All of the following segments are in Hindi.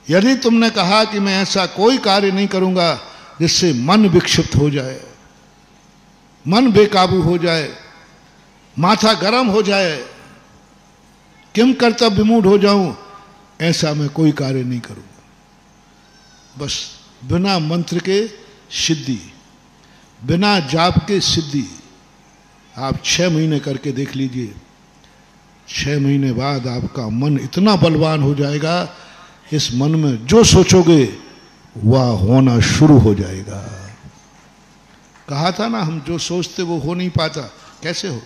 यदि तुमने कहा कि मैं ऐसा कोई कार्य नहीं करूंगा जिससे मन विक्षिप्त हो जाए, मन बेकाबू हो जाए, माथा गर्म हो जाए, किम कर्तव्य विमूढ़ हो जाऊं, ऐसा मैं कोई कार्य नहीं करूंगा। बस बिना मंत्र के सिद्धि, बिना जाप के सिद्धि। आप 6 महीने करके देख लीजिए, 6 महीने बाद आपका मन इतना बलवान हो जाएगा, इस मन में जो सोचोगे वह होना शुरू हो जाएगा। कहा था ना, हम जो सोचते वो हो नहीं पाता। कैसे हो?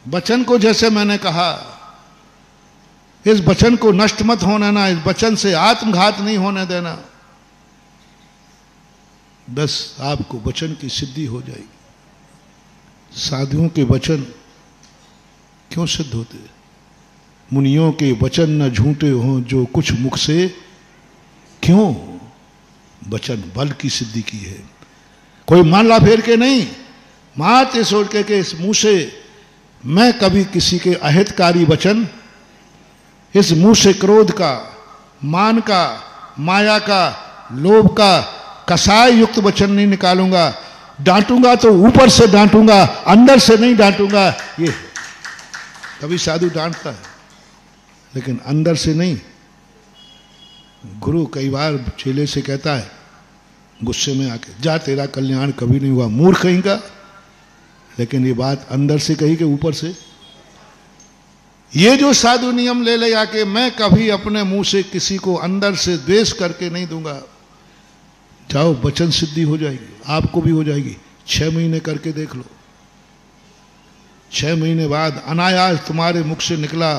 वचन को जैसे मैंने कहा, इस वचन को नष्ट मत होने ना, इस वचन से आत्मघात नहीं होने देना, बस आपको वचन की सिद्धि हो जाएगी। साधुओं के वचन क्यों सिद्ध होते? मुनियों के वचन न झूठे हों जो कुछ मुख से, क्यों? वचन बल की सिद्धि की है। कोई माला फेर के नहीं, मात ये सोच के इस मुंह से मैं कभी किसी के अहितकारी वचन, इस मुंह से क्रोध का, मान का, माया का, लोभ का कसाय युक्त वचन नहीं निकालूंगा। डांटूंगा तो ऊपर से डांटूंगा, अंदर से नहीं डांटूंगा। ये कभी साधु डांटता है लेकिन अंदर से नहीं। गुरु कई बार चेले से कहता है गुस्से में आके, जा तेरा कल्याण कभी नहीं हुआ, मूर्ख कहेगा। लेकिन ये बात अंदर से कही कि ऊपर से? ये जो साधु नियम ले ले आके, मैं कभी अपने मुंह से किसी को अंदर से द्वेष करके नहीं दूंगा, जाओ वचन सिद्धि हो जाएगी, आपको भी हो जाएगी। 6 महीने करके देख लो। 6 महीने बाद अनायास तुम्हारे मुख से निकला,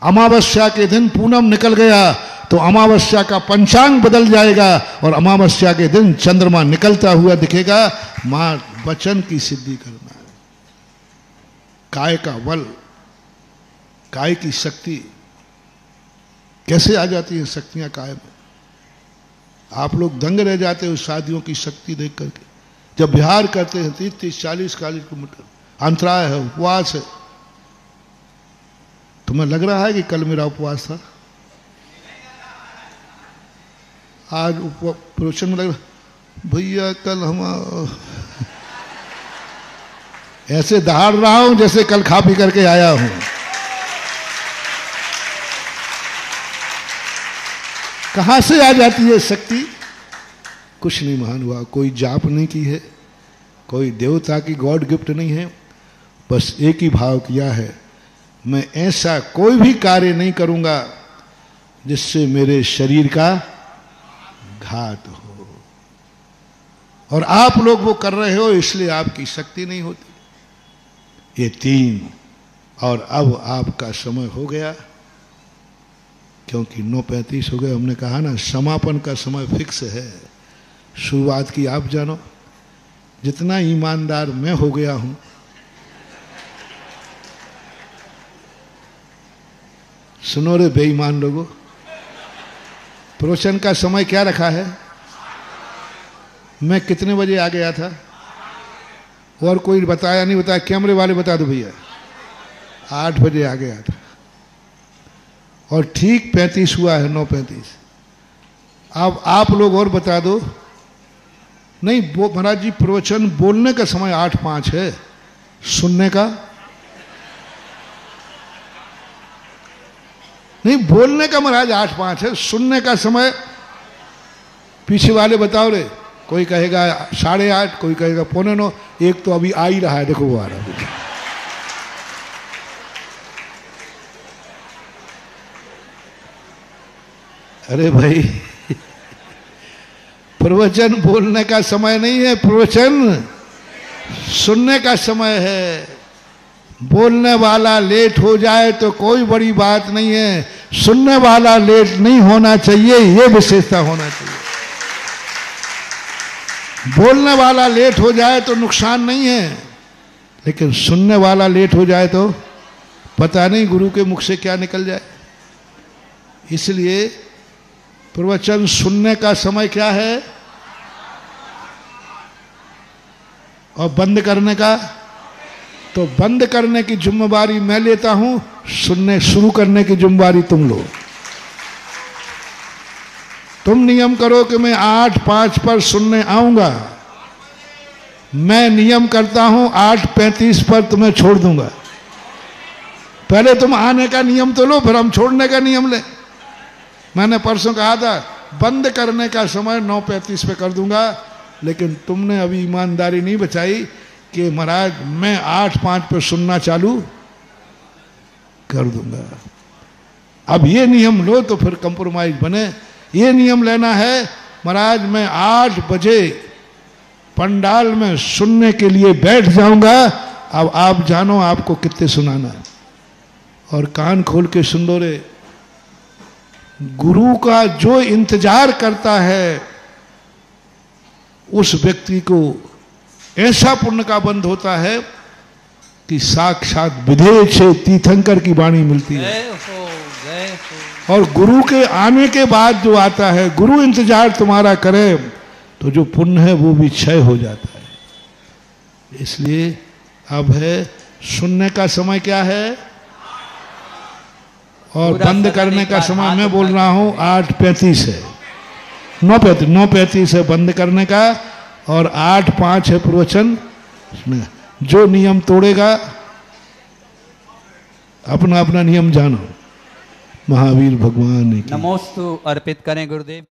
अमावस्या के दिन पूनम निकल गया तो अमावस्या का पंचांग बदल जाएगा और अमावस्या के दिन चंद्रमा निकलता हुआ दिखेगा। मां वचन की सिद्धि करना है। काय का बल, काय की शक्ति कैसे आ जाती है? शक्तियां काय में। आप लोग दंग रह जाते हो साधियों की शक्ति देख करके। जब विहार करते हैं 30-40 किलोमीटर, अंतराय है, उपवास है। तुम्हें लग रहा है कि कल मेरा उपवास था, आज प्रवचन में लग रहा भैया कल हम ऐसे दहाड़ रहा हूं जैसे कल खा पी करके आया हूं। कहां से आ जाती है शक्ति? कुछ नहीं महान हुआ, कोई जाप नहीं की है, कोई देवता की गॉड गिफ्ट नहीं है, बस एक ही भाव किया है, मैं ऐसा कोई भी कार्य नहीं करूंगा जिससे मेरे शरीर का घात हो। और आप लोग वो कर रहे हो, इसलिए आपकी शक्ति नहीं होती। ये 3। और अब आपका समय हो गया, क्योंकि 9:35 हो गए। हमने कहा ना समापन का समय फिक्स है, शुरुआत की आप जानो। जितना ईमानदार मैं हो गया हूं, सुनो रे बेईमान लोगों, प्रवचन का समय क्या रखा है? मैं कितने बजे आ गया था? और कोई बताया नहीं? बताया? कैमरे वाले बता दो भैया। 8 बजे आ गया था और ठीक 35 हुआ है, 9:35। अब आप लोग और बता दो। नहीं महाराज जी, प्रवचन बोलने का समय 8:05 है, सुनने का नहीं। बोलने का महाराज 8:05 है, सुनने का समय पीछे वाले बताओ रे। कोई कहेगा 8:30, कोई कहेगा 8:45। एक तो अभी आ ही रहा है, देखो वो आ रहा है। अरे भाई, प्रवचन बोलने का समय नहीं है, प्रवचन सुनने का समय है। बोलने वाला लेट हो जाए तो कोई बड़ी बात नहीं है, सुनने वाला लेट नहीं होना चाहिए, ये विशेषता होना चाहिए। बोलने वाला लेट हो जाए तो नुकसान नहीं है, लेकिन सुनने वाला लेट हो जाए तो पता नहीं गुरु के मुख से क्या निकल जाए। इसलिए प्रवचन सुनने का समय क्या है और बंद करने का? तो बंद करने की जिम्मेवारी मैं लेता हूं, सुनने शुरू करने की जिम्मेवारी तुम लो। तुम नियम करो कि मैं 8:05 पर सुनने आऊंगा, मैं नियम करता हूं 8:35 पर तुम्हें छोड़ दूंगा। पहले तुम आने का नियम तो लो, फिर हम छोड़ने का नियम ले। मैंने परसों कहा था बंद करने का समय 9:35 पे कर दूंगा, लेकिन तुमने अभी ईमानदारी नहीं बचाई कि महाराज मैं 8:05 पे सुनना चालू कर दूंगा। अब ये नियम लो तो फिर कंप्रोमाइज बने। ये नियम लेना है महाराज मैं 8 बजे पंडाल में सुनने के लिए बैठ जाऊंगा। अब आप जानो आपको कितने सुनाना है, और कान खोल के सुन लो रे। गुरु का जो इंतजार करता है उस व्यक्ति को ऐसा पुण्य का बंध होता है कि साक्षात विदेश से तीर्थंकर की वाणी मिलती है। और गुरु के आने के बाद जो आता है, गुरु इंतजार तुम्हारा करे तो जो पुण्य है वो भी क्षय हो जाता है। इसलिए अब है सुनने का समय क्या है, और बंद करने का समय मैं बोल रहा हूं 8:35 है, 9:35 है बंद करने का, और 8:05 है प्रवचन। जो नियम तोड़ेगा अपना अपना नियम जानो। महावीर भगवान की नमोस्तु अर्पित करें गुरुदेव।